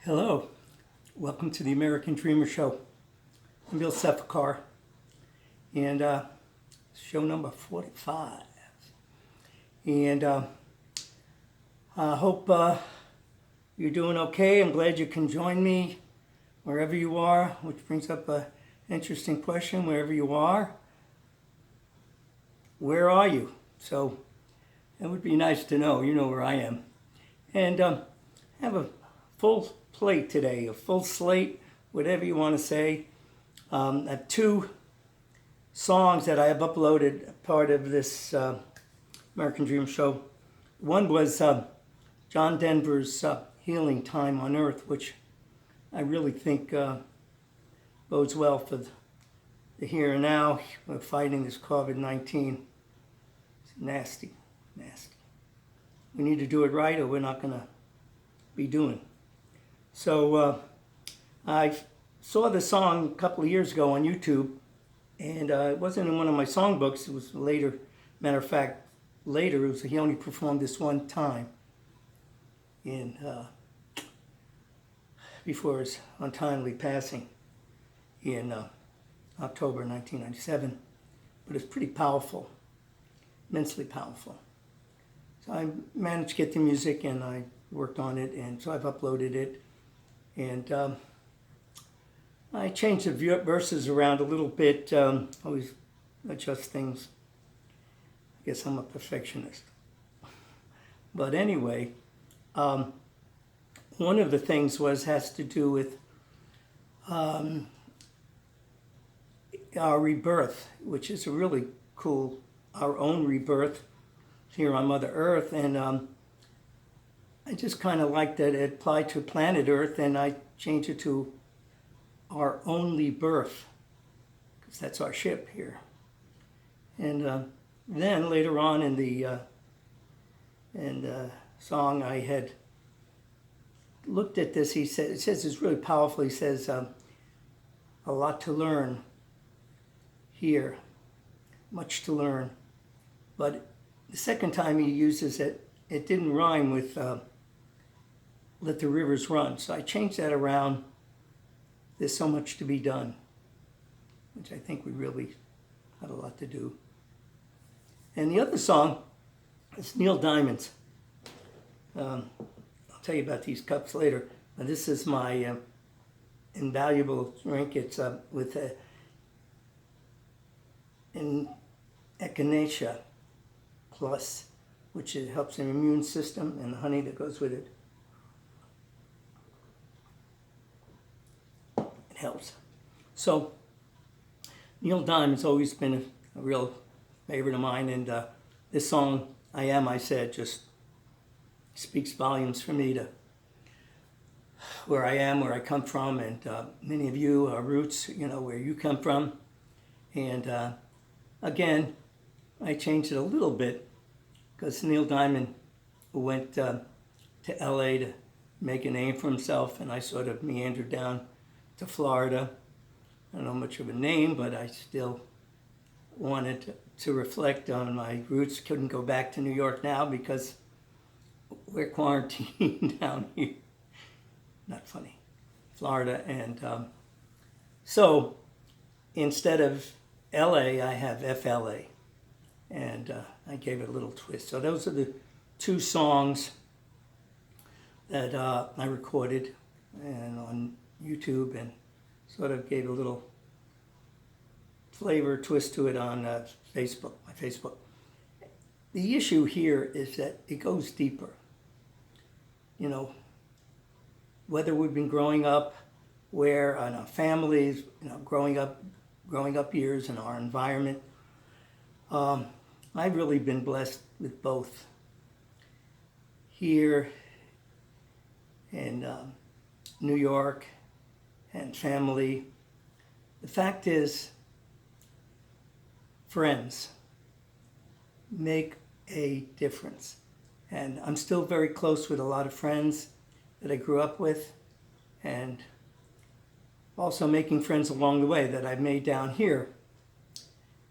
Hello, welcome to the American Dreamer Show. I'm Bill Sefekar, and show number 45. And I hope you're doing okay. I'm glad you can join me wherever you are, which brings up an interesting question. Wherever you are, where are you? So it would be nice to know. You know where I am. And I have a full plate today, a full slate, whatever you want to say. I have two songs that I have uploaded, part of this American Dream Show. One was John Denver's Healing Time on Earth, which I really think bodes well for the here and now. We're fighting this COVID-19. It's nasty, nasty. We need to do it right or we're not going to be doing. So I saw the song a couple of years ago on YouTube, and it wasn't in one of my songbooks. It was later, matter of fact, later. It was, he only performed this one time in before his untimely passing in October 1997. But it's pretty powerful, immensely powerful. So I managed to get the music, and I worked on it, and so I've uploaded it. And I changed the verses around a little bit, always adjust things. I guess I'm a perfectionist. But anyway, one of the things has to do with our rebirth, which is a really cool, our own rebirth here on Mother Earth. And I just kind of like that it applied to planet Earth, and I changed it to our only birth, because that's our ship here. And then later on in the song, I had looked at this. It says it's really powerful. He says, a lot to learn here, much to learn. But the second time he uses it, it didn't rhyme with let the rivers run. So I changed that around. There's so much to be done, which I think we really have a lot to do. And the other song is Neil Diamond's. I'll tell you about these cups later. But this is my invaluable drink. It's with Echinacea Plus, which helps the immune system, and the honey that goes with it. It helps. So Neil Diamond's always been a real favorite of mine, and this song, I Said, just speaks volumes for me to where I am, where I come from, and many of you are roots, you know, where you come from. And again, I changed it a little bit because Neil Diamond went to LA to make a name for himself, and I sort of meandered down to Florida. I don't know much of a name, but I still wanted to reflect on my roots. Couldn't go back to New York now because we're quarantined down here. Not funny. Florida. And so instead of LA, I have FLA. And I gave it a little twist. So those are the two songs that I recorded and on YouTube, and sort of gave a little flavor twist to it on Facebook, my Facebook. The issue here is that it goes deeper. You know, whether we've been growing up, where in our families, you know, growing up years in our environment. I've really been blessed with both. Here in New York and family. The fact is, friends make a difference. And I'm still very close with a lot of friends that I grew up with, and also making friends along the way that I've made down here.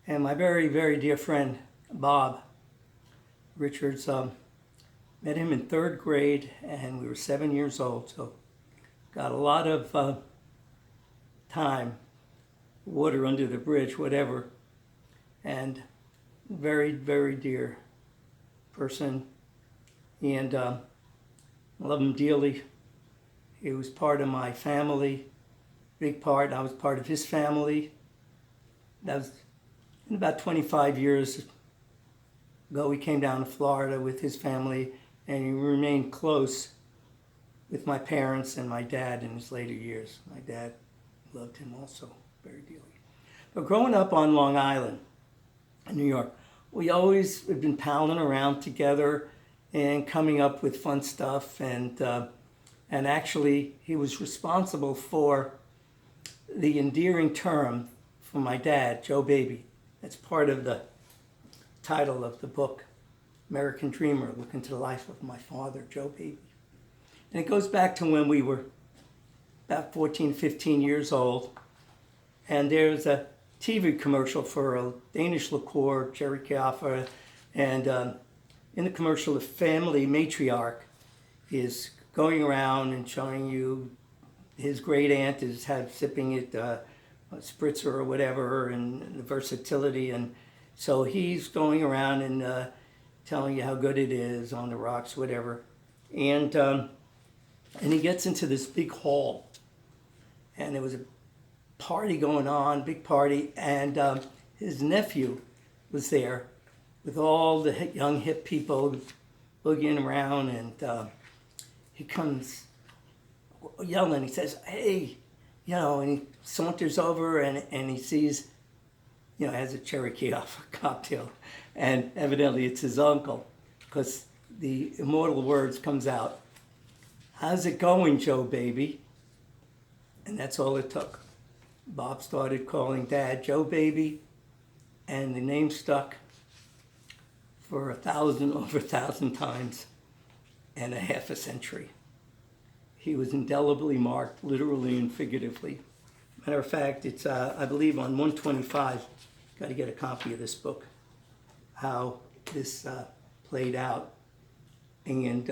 And my very, very dear friend, Bob Richards, met him in third grade, and we were 7 years old, so got a lot of time, water under the bridge, whatever, and very, very dear person, and I love him dearly. He was part of my family, big part. I was part of his family. That was in about 25 years ago. He came down to Florida with his family, and he remained close with my parents and my dad in his later years. My dad loved him also very dearly. But growing up on Long Island, in New York, we always have been palling around together and coming up with fun stuff. And actually, he was responsible for the endearing term for my dad, Joe Baby. That's part of the title of the book, American Dreamer, Look into the Life of My Father, Joe Baby. And it goes back to when we were about 14, 15 years old. And there's a TV commercial for a Danish liqueur, Cherry Chiaffa, and in the commercial, the family matriarch is going around and showing you his great aunt is sipping it, a spritzer or whatever, and the versatility. And so he's going around and telling you how good it is on the rocks, whatever. And he gets into this big hall, and there was a party going on, big party, and his nephew was there with all the young hip people boogieing around, and he comes yelling. He says, "Hey," and he saunters over and he sees, has a Cherry Chiaffa cocktail, and evidently it's his uncle, because the immortal words comes out, "How's it going, Joe Baby?" And that's all it took. Bob started calling Dad Joe Baby, and the name stuck for over 1,000 times and a half a century. He was indelibly marked, literally and figuratively. Matter of fact, it's, I believe, on 125, got to get a copy of this book, how this played out. And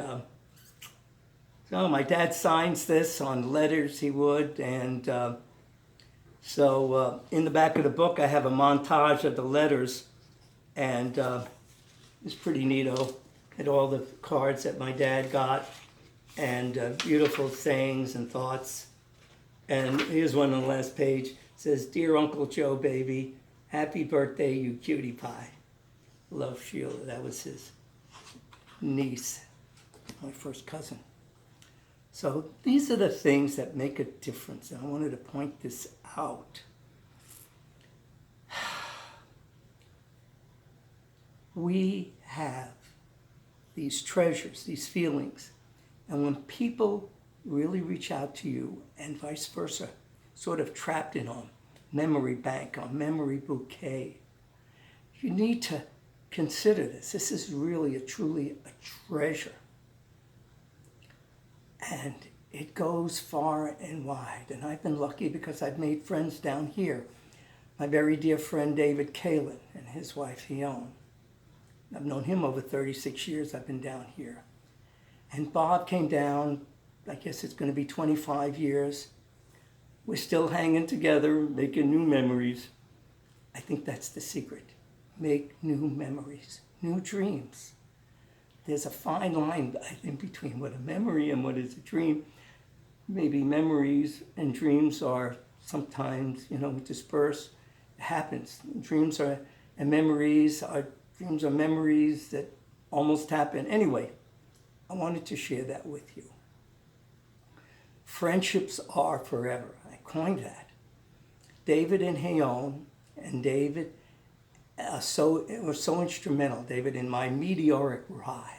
so my dad signs this on letters he would, and so in the back of the book, I have a montage of the letters, and it's pretty neato. At all the cards that my dad got, and beautiful sayings and thoughts. And here's one on the last page. It says, "Dear Uncle Joe Baby, happy birthday, you cutie pie. Love, Sheila." That was his niece, my first cousin. So these are the things that make a difference, and I wanted to point this out. We have these treasures, these feelings, and when people really reach out to you, and vice versa, sort of trapped in a memory bank, a memory bouquet, you need to consider this. This is really truly a treasure. And it goes far and wide. And I've been lucky because I've made friends down here. My very dear friend David Kalin and his wife Hione. I've known him over 36 years. I've been down here. And Bob came down, I guess it's going to be 25 years. We're still hanging together, making new memories. I think that's the secret. Make new memories, new dreams. There's a fine line, I think, between what a memory and what is a dream. Maybe memories and dreams are sometimes, dispersed. It happens. Dreams are memories that almost happen. Anyway, I wanted to share that with you. Friendships are forever. I coined that. David and Hione, and David were so instrumental, David, in my meteoric rise.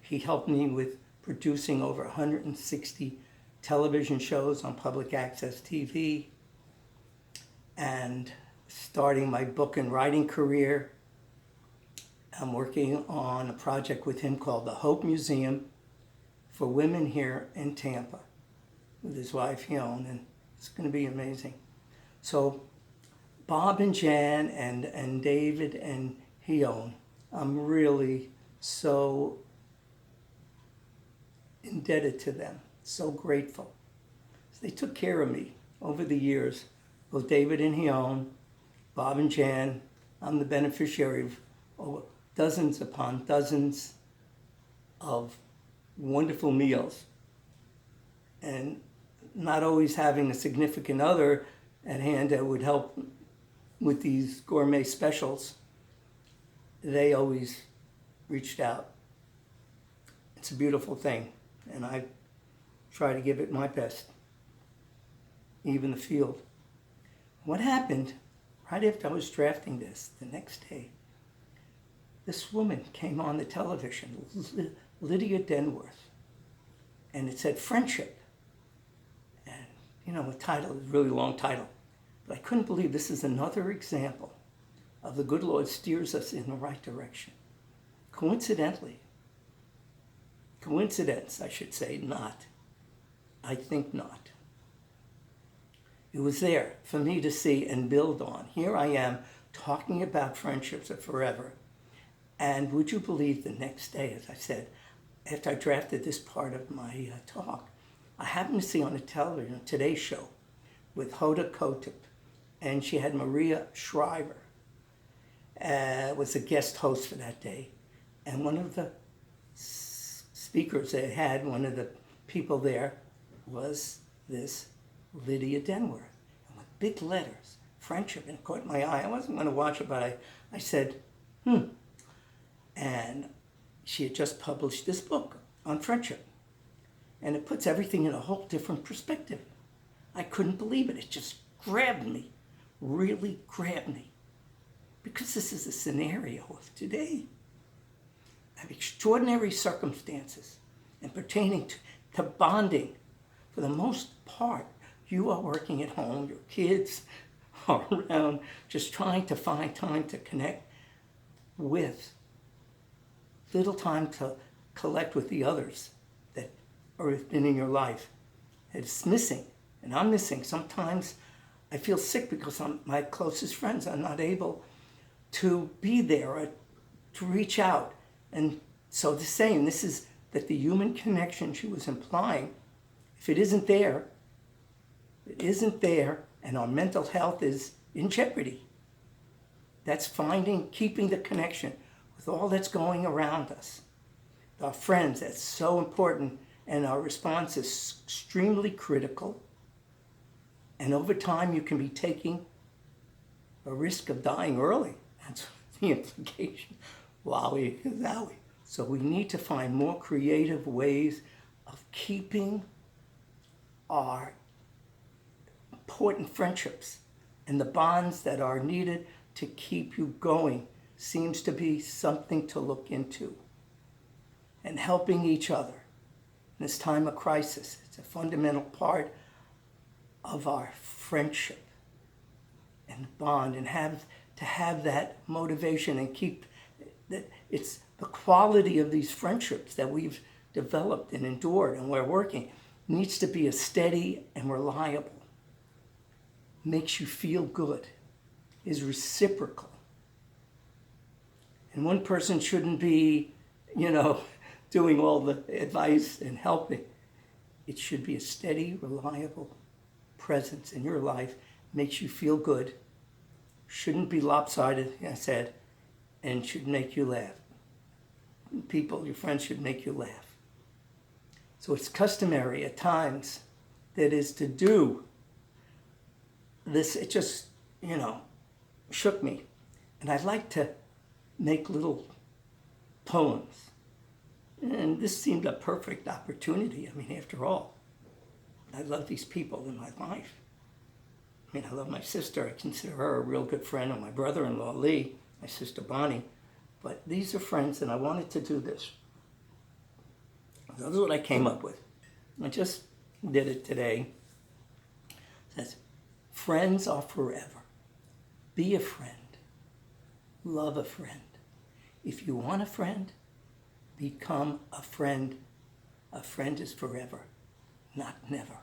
He helped me with producing over 160 television shows on public access TV and starting my book and writing career. I'm working on a project with him called the Hope Museum for women here in Tampa with his wife Hione, and it's going to be amazing. So Bob and Jan and David and Hione, I'm really so indebted to them, so grateful. So they took care of me over the years, both David and Hion, Bob and Jan. I'm the beneficiary of over dozens upon dozens of wonderful meals. And not always having a significant other at hand that would help with these gourmet specials, they always reached out. It's a beautiful thing, and I try to give it my best, even the field. What happened right after I was drafting this, the next day, this woman came on the television, Lydia Denworth, and it said friendship. And, you know, the title is a really long title, but I couldn't believe this is another example of the good Lord steers us in the right direction. Coincidence, I should say, not. I think not. It was there for me to see and build on. Here I am talking about friendships of forever. And would you believe the next day, as I said, after I drafted this part of my talk, I happened to see on the television Today's Show with Hoda Kotb, and she had Maria Shriver was a guest host for that day. And one of the speakers they had, one of the people there, was this Lydia Denworth. And with big letters, friendship, and it caught my eye. I wasn't going to watch it, but I said, And she had just published this book on friendship. And it puts everything in a whole different perspective. I couldn't believe it. It just grabbed me, really grabbed me. Because this is a scenario of today, of extraordinary circumstances and pertaining to bonding. For the most part, you are working at home, your kids are around, just trying to find time to connect with, little time to collect with the others that are in your life. It's missing, and I'm missing. Sometimes I feel sick because my closest friends are not able to be there or to reach out. And so the saying, this is that the human connection she was implying, if it isn't there, and our mental health is in jeopardy. That's keeping the connection with all that's going around us. Our friends, that's so important, and our response is extremely critical. And over time, you can be taking a risk of dying early. That's the implication. Wowie, zowie. So we need to find more creative ways of keeping our important friendships and the bonds that are needed to keep you going. Seems to be something to look into. And helping each other in this time of crisis. It's a fundamental part of our friendship and bond, and to have that motivation and keep that. It's the quality of these friendships that we've developed and endured and we're working needs to be a steady and reliable. Makes you feel good, is reciprocal. And one person shouldn't be, doing all the advice and helping. It should be a steady, reliable presence in your life, makes you feel good, shouldn't be lopsided, I said, and should make you laugh. People, your friends, should make you laugh. So it's customary at times that is to do this. It just, shook me. And I'd like to make little poems. And this seemed a perfect opportunity. After all, I love these people in my life. I love my sister. I consider her a real good friend, and my brother-in-law, Lee, my sister, Bonnie. But these are friends, and I wanted to do this. So this is what I came up with. I just did it today. It says, friends are forever. Be a friend. Love a friend. If you want a friend, become a friend. A friend is forever, not never.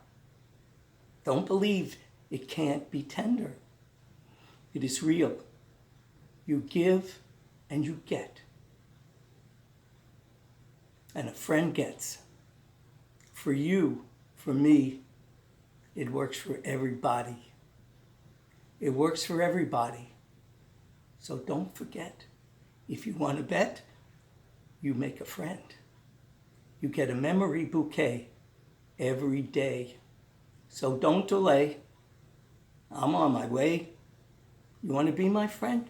Don't believe it can't be tender. It is real. You give and you get. And a friend gets for you, for me, it works for everybody. It works for everybody. So don't forget, if you want to bet, you make a friend. You get a memory bouquet every day. So don't delay. I'm on my way. You want to be my friend?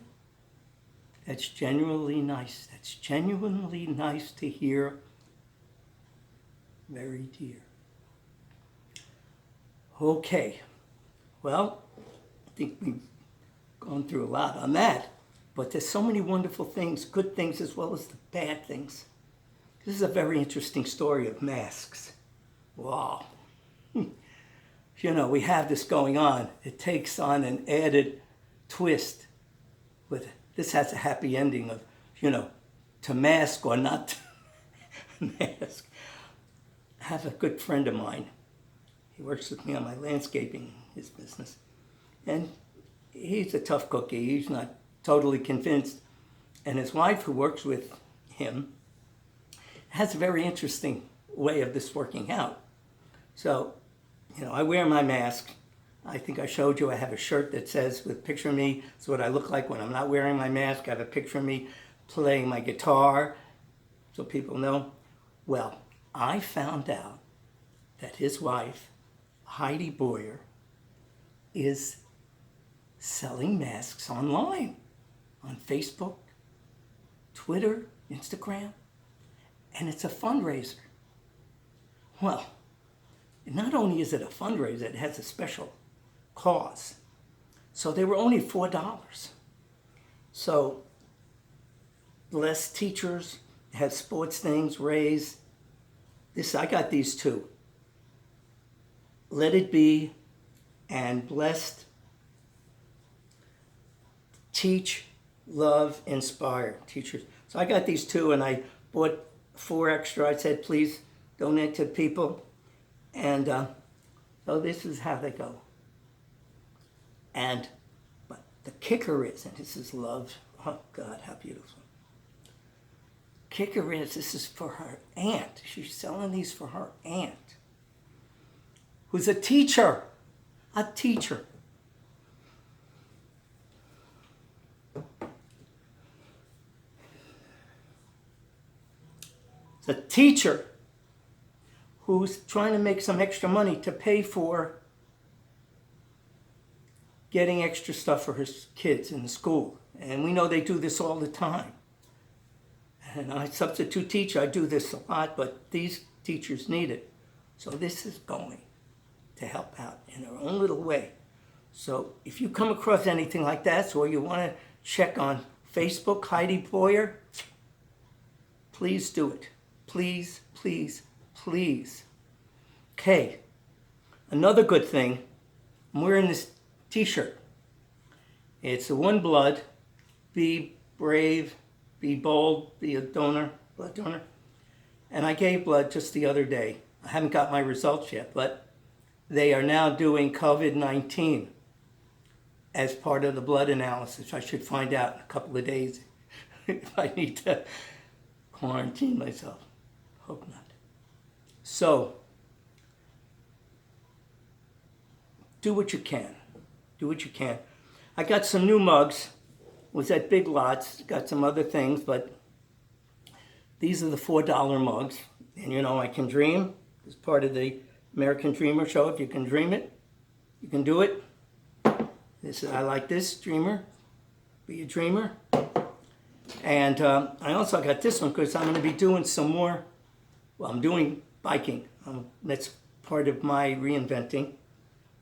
That's genuinely nice. That's genuinely nice to hear. Very dear. Okay. Well, I think we've gone through a lot on that. But there's so many wonderful things, good things as well as the bad things. This is a very interesting story of masks. Wow. You know, we have this going on. It takes on an added twist. This has a happy ending of, you know, to mask or not to mask. I have a good friend of mine. He works with me on my landscaping, his business. And he's a tough cookie. He's not totally convinced. And his wife, who works with him, has a very interesting way of this working out. So, you know, I wear my mask. I think I showed you I have a shirt that says, with a picture of me, it's what I look like when I'm not wearing my mask. I have a picture of me playing my guitar, so people know. Well, I found out that his wife, Heidi Boyer, is selling masks online, on Facebook, Twitter, Instagram, and it's a fundraiser. Well, not only is it a fundraiser, it has a special cause. So they were only $4. So bless teachers, have sports things, raise. I got these two. Let It Be and Blessed. Teach, love, inspire. Teachers. So I got these two and I bought 4 extra. I said, please donate to people. And so this is how they go. But the kicker is, and this is love. Oh God, how beautiful. Kicker is, this is for her aunt. She's selling these for her aunt, who's a teacher. A teacher. It's a teacher who's trying to make some extra money to pay for getting extra stuff for his kids in the school. And we know they do this all the time. And I substitute teacher, I do this a lot, but these teachers need it. So this is going to help out in their own little way. So if you come across anything like that, or you want to check on Facebook, Heidi Boyer, please do it. Please, please, please. Okay, another good thing, I'm wearing this t-shirt. It's a One Blood, be brave, be bold, be a donor, blood donor. And I gave blood just the other day. I haven't got my results yet, but they are now doing COVID-19 as part of the blood analysis. I should find out in a couple of days if I need to quarantine myself. Hope not. So, do what you can. Do what you can. I got some new mugs. Was at Big Lots. Got some other things, but these are the $4 mugs. And you know, I can dream. It's part of the American Dreamer show. If you can dream it, you can do it. I like this, dreamer. Be a dreamer. And I also got this one because I'm going to be doing some more. Well, I'm doing biking. That's part of my reinventing. It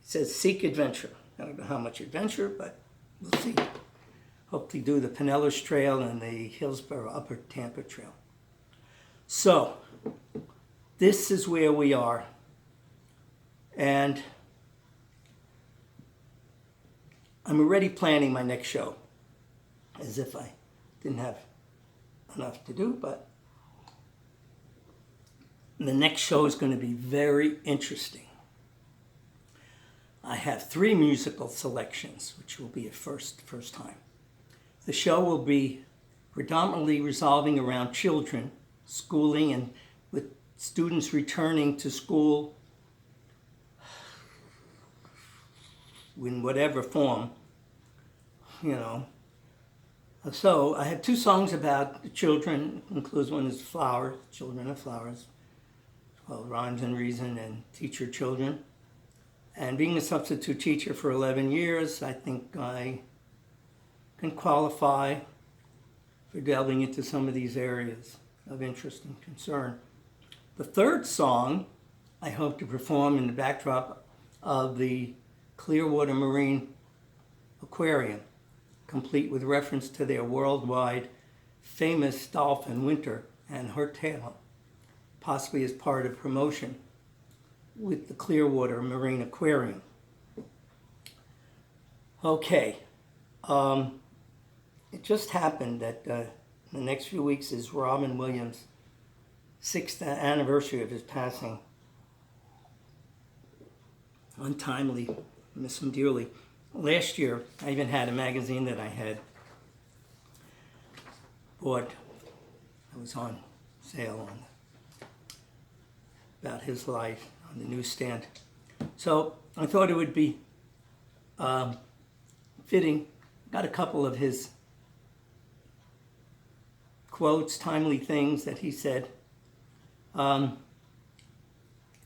says seek adventure. I don't know how much adventure, but we'll see. Hopefully do the Pinellas Trail and the Hillsborough Upper Tampa Trail. So, this is where we are. And I'm already planning my next show. As if I didn't have enough to do, but the next show is going to be very interesting. I have 3 musical selections, which will be a first time. The show will be predominantly resolving around children, schooling, and with students returning to school in whatever form, you know. So I have two songs about the children. Includes one is Flowers, Children of Flowers, called Rhymes and Reason, and Teach Your Children. And being a substitute teacher for 11 years, I think I can qualify for delving into some of these areas of interest and concern. The third song I hope to perform in the backdrop of the Clearwater Marine Aquarium, complete with reference to their worldwide famous dolphin Winter and her tail, possibly as part of promotion with the Clearwater Marine Aquarium. Okay, it just happened that in the next few weeks is Robin Williams' 6th anniversary of his passing. Untimely, miss him dearly. Last year, I even had a magazine that I had bought. It was on sale about his life on the newsstand. So I thought it would be fitting. Got a couple of his quotes, timely things that he said.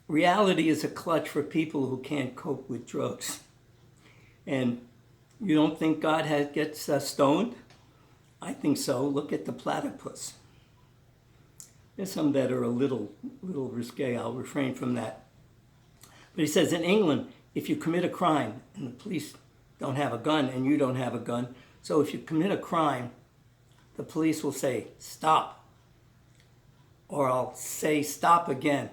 Reality is a clutch for people who can't cope with drugs. And you don't think God gets stoned? I think so. Look at the platypus. There's some that are a little risque. I'll refrain from that. But he says in England, if you commit a crime, and the police don't have a gun and you don't have a gun, so if you commit a crime, the police will say, stop. Or I'll say, stop again.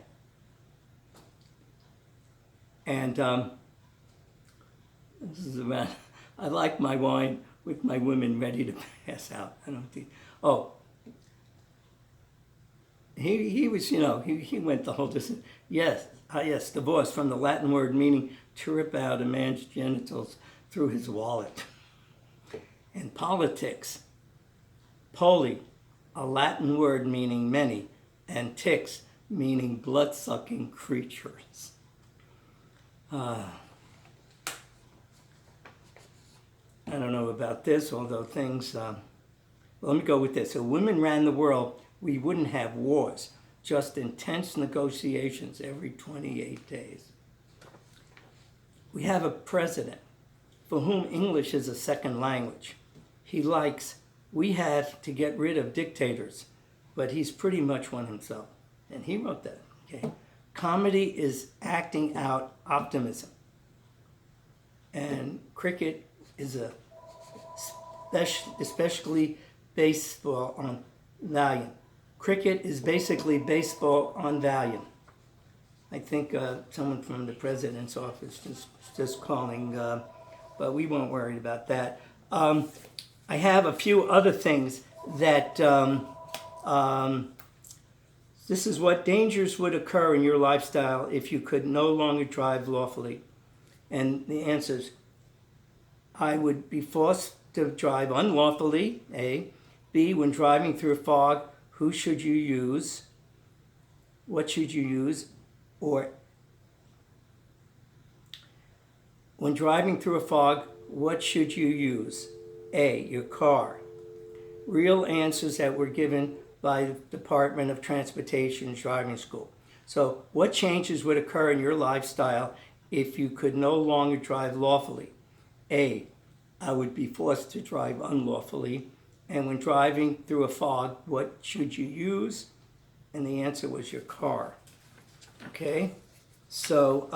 And this is about, I like my wine with my women ready to pass out. I don't think, he was, he went the whole distance. Yes, divorce, from the Latin word meaning to rip out a man's genitals through his wallet. And politics, poli, a Latin word meaning many, and ticks, meaning blood-sucking creatures. I don't know about this, although things, let me go with this. If women ran the world, we wouldn't have wars, just intense negotiations every 28 days. We have a president for whom English is a second language. We had to get rid of dictators, but he's pretty much one himself. And he wrote that, okay? Comedy is acting out optimism. And cricket is especially baseball on Valiant. Cricket is basically baseball on Valiant. I think someone from the president's office just calling, but we won't worry about that. I have a few other things that this is what dangers would occur in your lifestyle if you could no longer drive lawfully. And the answers, I would be forced to drive unlawfully, A. B, when driving through fog, who should you use? What should you use? Or when driving through a fog, what should you use? A, your car. Real answers that were given by the Department of Transportation's driving school. So what changes would occur in your lifestyle if you could no longer drive lawfully? A, I would be forced to drive unlawfully. And when driving through a fog, what should you use? And the answer was your car. Okay? So,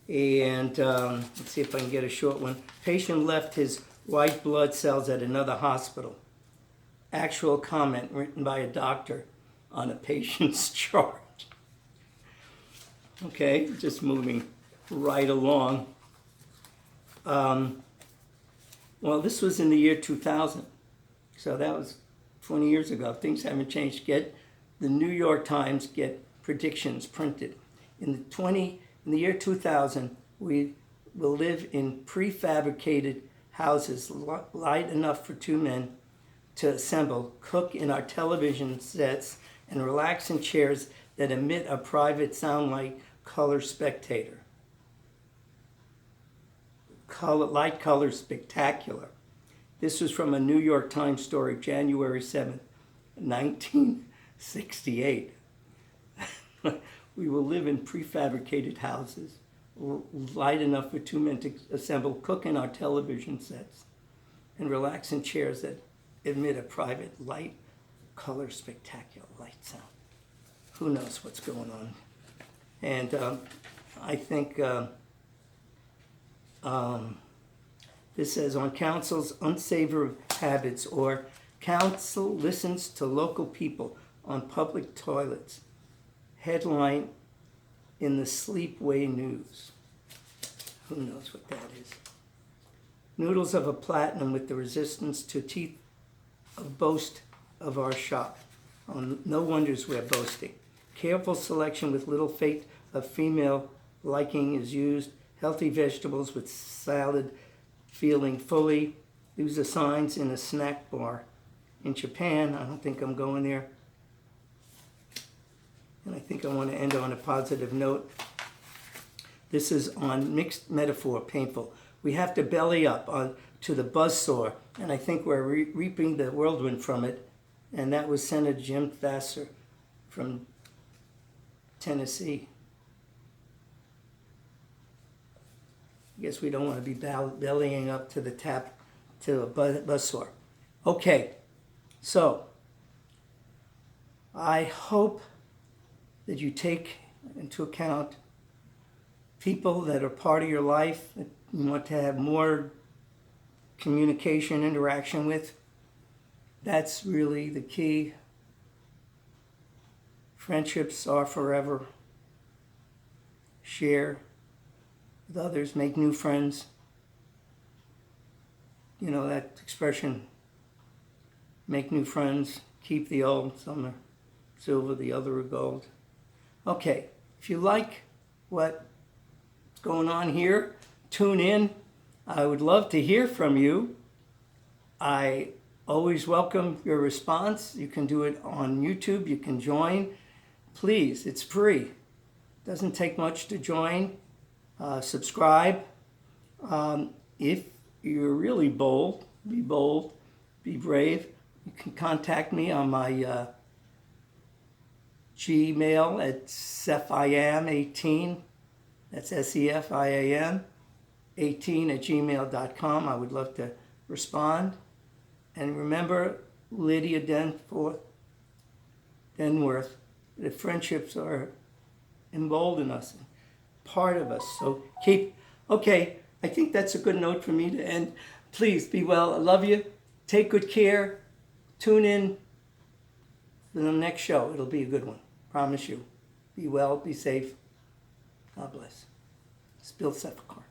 let's see if I can get a short one. Patient left his white blood cells at another hospital. Actual comment written by a doctor on a patient's chart. Okay, just moving right along. Well, this was in the year 2000, so that was 20 years ago. Things haven't changed yet. The New York Times get predictions printed. In the year 2000, we will live in prefabricated houses light enough for two men to assemble, cook in our television sets, and relax in chairs that emit a private sound like Color Spectator. Light Color Spectacular. This was from a New York Times story, January 7th, 1968. We will live in prefabricated houses, light enough for two men to assemble, cook in our television sets, and relax in chairs that emit a private light, color, spectacular light sound. Who knows what's going on? And I think this says, on council's unsavory habits, or council listens to local people on public toilets. Headline in the Sleepway News. Who knows what that is? Noodles of a platinum with the resistance to teeth of boast of our shop. Oh, no wonders we're boasting. Careful selection with little fate of female liking is used. Healthy vegetables with salad feeling fully. These are signs in a snack bar. In Japan, I don't think I'm going there. And I think I want to end on a positive note. This is on mixed metaphor, painful. We have to belly up to the buzzsaw, and I think we're reaping the whirlwind from it. And that was Senator Jim Vassar from Tennessee. I guess we don't want to be bellying up to the buzzsaw. Okay, so I hope that you take into account people that are part of your life that you want to have more communication, interaction with. That's really the key. Friendships are forever. Share with others, make new friends. You know that expression, make new friends, keep the old. Some are silver, the other are gold. Okay, if you like what's going on here, tune in. I would love to hear from you. I always welcome your response. You can do it on YouTube. You can join. Please, it's free. Doesn't take much to join. Subscribe. If you're really bold, be brave. You can contact me on my Gmail at sefiam18. That's SEFIAM 18 at gmail.com. I would love to respond. And remember, Lydia Denworth, that friendships are embolden us, part of us. So okay, I think that's a good note for me to end. Please be well. I love you. Take good care. Tune in for the next show. It'll be a good one. Promise you. Be well, be safe. God bless. It's Bill Sefekar.